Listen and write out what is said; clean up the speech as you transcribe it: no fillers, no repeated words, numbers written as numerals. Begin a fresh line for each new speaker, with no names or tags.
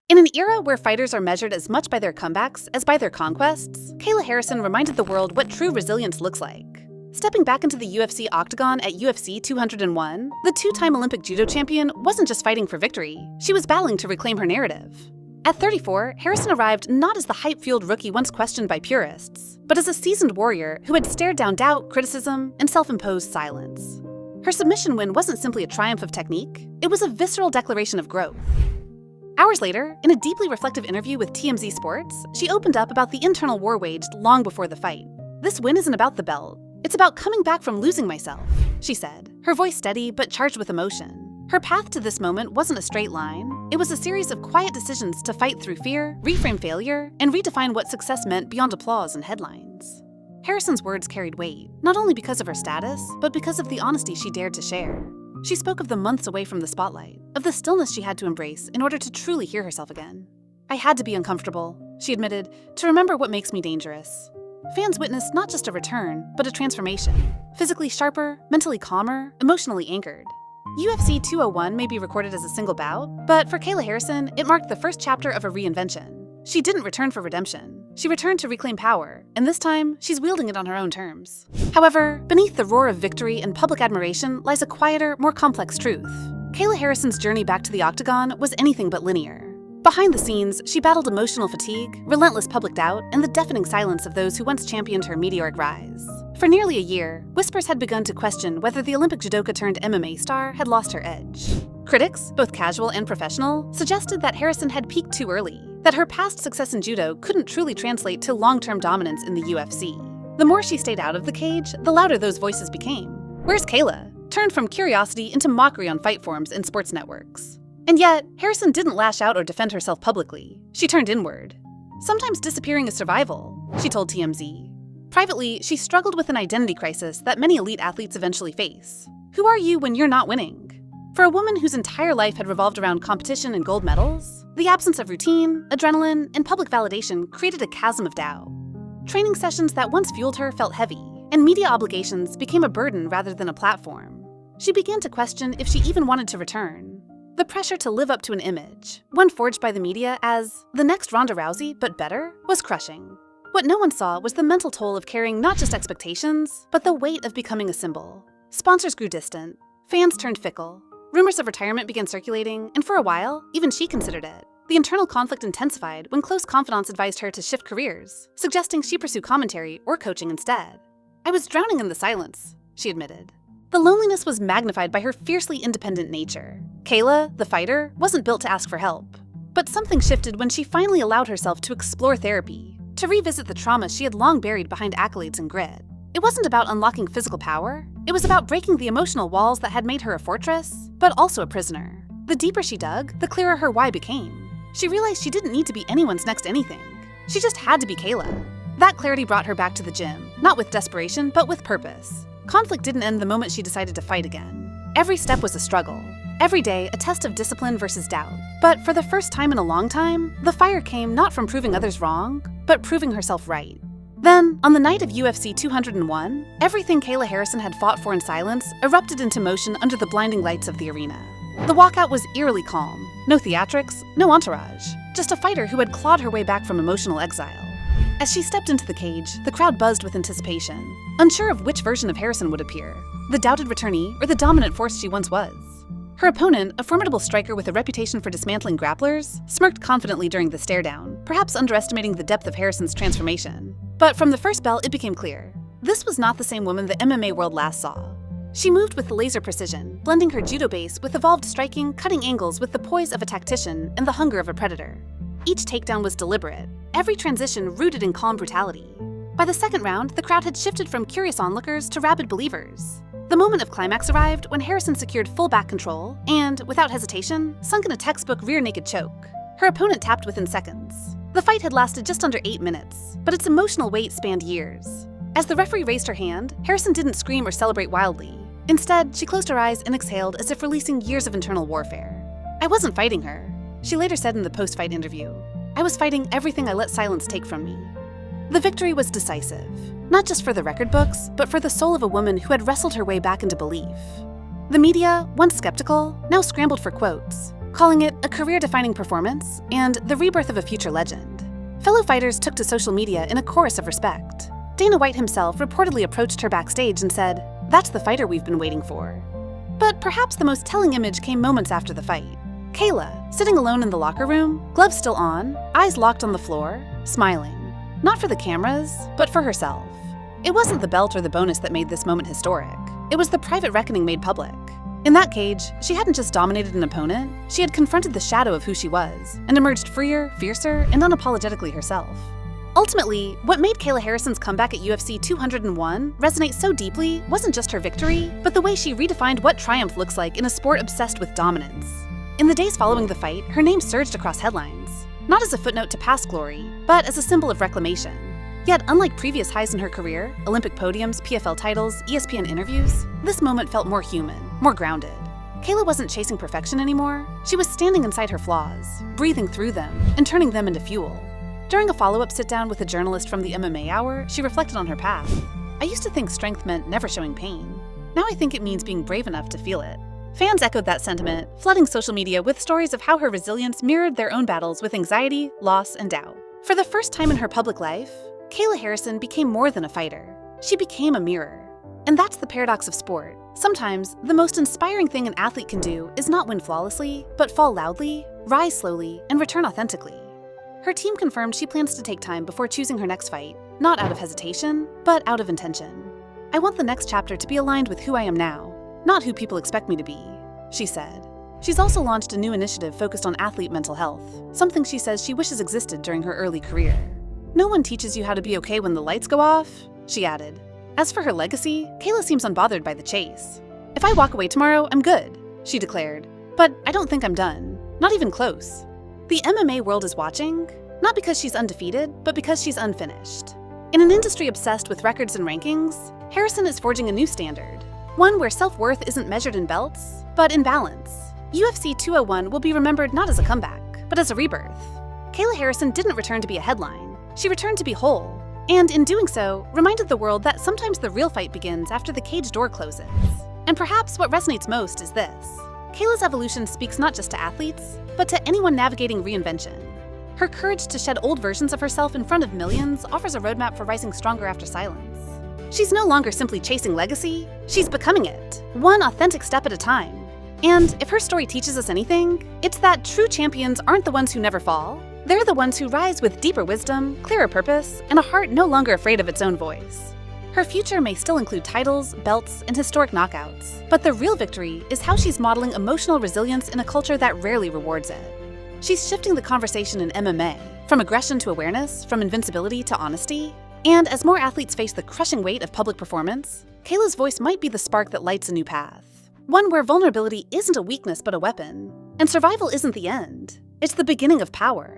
In an era where fighters are measured as much by their comebacks as by their conquests, Kayla Harrison reminded the world what true resilience looks like. Stepping back into the UFC Octagon at UFC 201, the two-time Olympic judo champion wasn't just fighting for victory, she was battling to reclaim her narrative. At 34, Harrison arrived not as the hype-fueled rookie once questioned by purists, but as a seasoned warrior who had stared down doubt, criticism, and self-imposed silence. Her submission win wasn't simply a triumph of technique, it was a visceral declaration of growth. Hours later, in a deeply reflective interview with TMZ Sports, she opened up about the internal war waged long before the fight. "This win isn't about the belt. It's about coming back from losing myself," she said, her voice steady but charged with emotion. Her path to this moment wasn't a straight line. It was a series of quiet decisions to fight through fear, reframe failure, and redefine what success meant beyond applause and headlines. Harrison's words carried weight, not only because of her status, but because of the honesty she dared to share. She spoke of the months away from the spotlight, of the stillness she had to embrace in order to truly hear herself again. "I had to be uncomfortable," she admitted, "to remember what makes me dangerous." Fans witnessed not just a return, but a transformation. Physically sharper, mentally calmer, emotionally anchored. UFC 201 may be recorded as a single bout, but for Kayla Harrison, it marked the first chapter of a reinvention. She didn't return for redemption. She returned to reclaim power, and this time, she's wielding it on her own terms. However, beneath the roar of victory and public admiration lies a quieter, more complex truth. Kayla Harrison's journey back to the Octagon was anything but linear. Behind the scenes, she battled emotional fatigue, relentless public doubt, and the deafening silence of those who once championed her meteoric rise. For nearly a year, whispers had begun to question whether the Olympic judoka turned MMA star had lost her edge. Critics, both casual and professional, suggested that Harrison had peaked too early, that her past success in judo couldn't truly translate to long-term dominance in the UFC. The more she stayed out of the cage, the louder those voices became. "Where's Kayla?" turned from curiosity into mockery on fight forums and sports networks. And yet, Harrison didn't lash out or defend herself publicly. She turned inward. "Sometimes disappearing is survival," she told TMZ. Privately, she struggled with an identity crisis that many elite athletes eventually face. Who are you when you're not winning? For a woman whose entire life had revolved around competition and gold medals, the absence of routine, adrenaline, and public validation created a chasm of doubt. Training sessions that once fueled her felt heavy, and media obligations became a burden rather than a platform. She began to question if she even wanted to return. The pressure to live up to an image, one forged by the media as the next Ronda Rousey, but better, was crushing. What no one saw was the mental toll of carrying not just expectations, but the weight of becoming a symbol. Sponsors grew distant, fans turned fickle, rumors of retirement began circulating, and for a while, even she considered it. The internal conflict intensified when close confidants advised her to shift careers, suggesting she pursue commentary or coaching instead. "I was drowning in the silence," she admitted. The loneliness was magnified by her fiercely independent nature. Kayla, the fighter, wasn't built to ask for help. But something shifted when she finally allowed herself to explore therapy, to revisit the trauma she had long buried behind accolades and grit. It wasn't about unlocking physical power, it was about breaking the emotional walls that had made her a fortress, but also a prisoner. The deeper she dug, the clearer her why became. She realized she didn't need to be anyone's next anything. She just had to be Kayla. That clarity brought her back to the gym, not with desperation, but with purpose. Conflict didn't end the moment she decided to fight again. Every step was a struggle. Every day, a test of discipline versus doubt. But for the first time in a long time, the fire came not from proving others wrong, but proving herself right. Then, on the night of UFC 201, everything Kayla Harrison had fought for in silence erupted into motion under the blinding lights of the arena. The walkout was eerily calm. No theatrics, no entourage. Just a fighter who had clawed her way back from emotional exile. As she stepped into the cage, the crowd buzzed with anticipation, unsure of which version of Harrison would appear, the doubted returnee or the dominant force she once was. Her opponent, a formidable striker with a reputation for dismantling grapplers, smirked confidently during the stare-down, perhaps underestimating the depth of Harrison's transformation. But from the first bell, it became clear. This was not the same woman the MMA world last saw. She moved with laser precision, blending her judo base with evolved striking, cutting angles with the poise of a tactician and the hunger of a predator. Each takedown was deliberate, every transition rooted in calm brutality. By the second round, the crowd had shifted from curious onlookers to rabid believers. The moment of climax arrived when Harrison secured full back control and, without hesitation, sunk in a textbook rear-naked choke. Her opponent tapped within seconds. The fight had lasted just under 8 minutes, but its emotional weight spanned years. As the referee raised her hand, Harrison didn't scream or celebrate wildly. Instead, she closed her eyes and exhaled as if releasing years of internal warfare. "I wasn't fighting her," she later said in the post-fight interview. "I was fighting everything I let silence take from me." The victory was decisive, not just for the record books, but for the soul of a woman who had wrestled her way back into belief. The media, once skeptical, now scrambled for quotes. calling it a career-defining performance and the rebirth of a future legend. Fellow fighters took to social media in a chorus of respect. Dana White himself reportedly approached her backstage and said, "That's the fighter we've been waiting for." But perhaps the most telling image came moments after the fight. Kayla, sitting alone in the locker room, gloves still on, eyes locked on the floor, smiling. Not for the cameras, but for herself. It wasn't the belt or the bonus that made this moment historic. It was the private reckoning made public. In that cage, she hadn't just dominated an opponent, she had confronted the shadow of who she was, and emerged freer, fiercer, and unapologetically herself. Ultimately, what made Kayla Harrison's comeback at UFC 201 resonate so deeply wasn't just her victory, but the way she redefined what triumph looks like in a sport obsessed with dominance. In the days following the fight, her name surged across headlines, not as a footnote to past glory, but as a symbol of reclamation. Yet, unlike previous highs in her career, Olympic podiums, PFL titles, ESPN interviews, this moment felt more human, more grounded. Kayla wasn't chasing perfection anymore. She was standing inside her flaws, breathing through them, and turning them into fuel. During a follow-up sit-down with a journalist from the MMA Hour, she reflected on her path. "I used to think strength meant never showing pain. Now I think it means being brave enough to feel it." Fans echoed that sentiment, flooding social media with stories of how her resilience mirrored their own battles with anxiety, loss, and doubt. For the first time in her public life, Kayla Harrison became more than a fighter. She became a mirror. And that's the paradox of sport. Sometimes, the most inspiring thing an athlete can do is not win flawlessly, but fall loudly, rise slowly, and return authentically. Her team confirmed she plans to take time before choosing her next fight, not out of hesitation, but out of intention. "I want the next chapter to be aligned with who I am now, not who people expect me to be," she said. She's also launched a new initiative focused on athlete mental health, something she says she wishes existed during her early career. "No one teaches you how to be okay when the lights go off," she added. As for her legacy, Kayla seems unbothered by the chase. "If I walk away tomorrow, I'm good," she declared. "But I don't think I'm done. Not even close." The MMA world is watching, not because she's undefeated, but because she's unfinished. In an industry obsessed with records and rankings, Harrison is forging a new standard, one where self-worth isn't measured in belts, but in balance. UFC 201 will be remembered not as a comeback, but as a rebirth. Kayla Harrison didn't return to be a headline. She returned to be whole, and in doing so, reminded the world that sometimes the real fight begins after the cage door closes. And perhaps what resonates most is this: Kayla's evolution speaks not just to athletes, but to anyone navigating reinvention. Her courage to shed old versions of herself in front of millions offers a roadmap for rising stronger after silence. She's no longer simply chasing legacy, she's becoming it, one authentic step at a time. And if her story teaches us anything, it's that true champions aren't the ones who never fall. They're the ones who rise with deeper wisdom, clearer purpose, and a heart no longer afraid of its own voice. Her future may still include titles, belts, and historic knockouts, but the real victory is how she's modeling emotional resilience in a culture that rarely rewards it. She's shifting the conversation in MMA, from aggression to awareness, from invincibility to honesty. And as more athletes face the crushing weight of public performance, Kayla's voice might be the spark that lights a new path. One where vulnerability isn't a weakness but a weapon, and survival isn't the end. It's the beginning of power.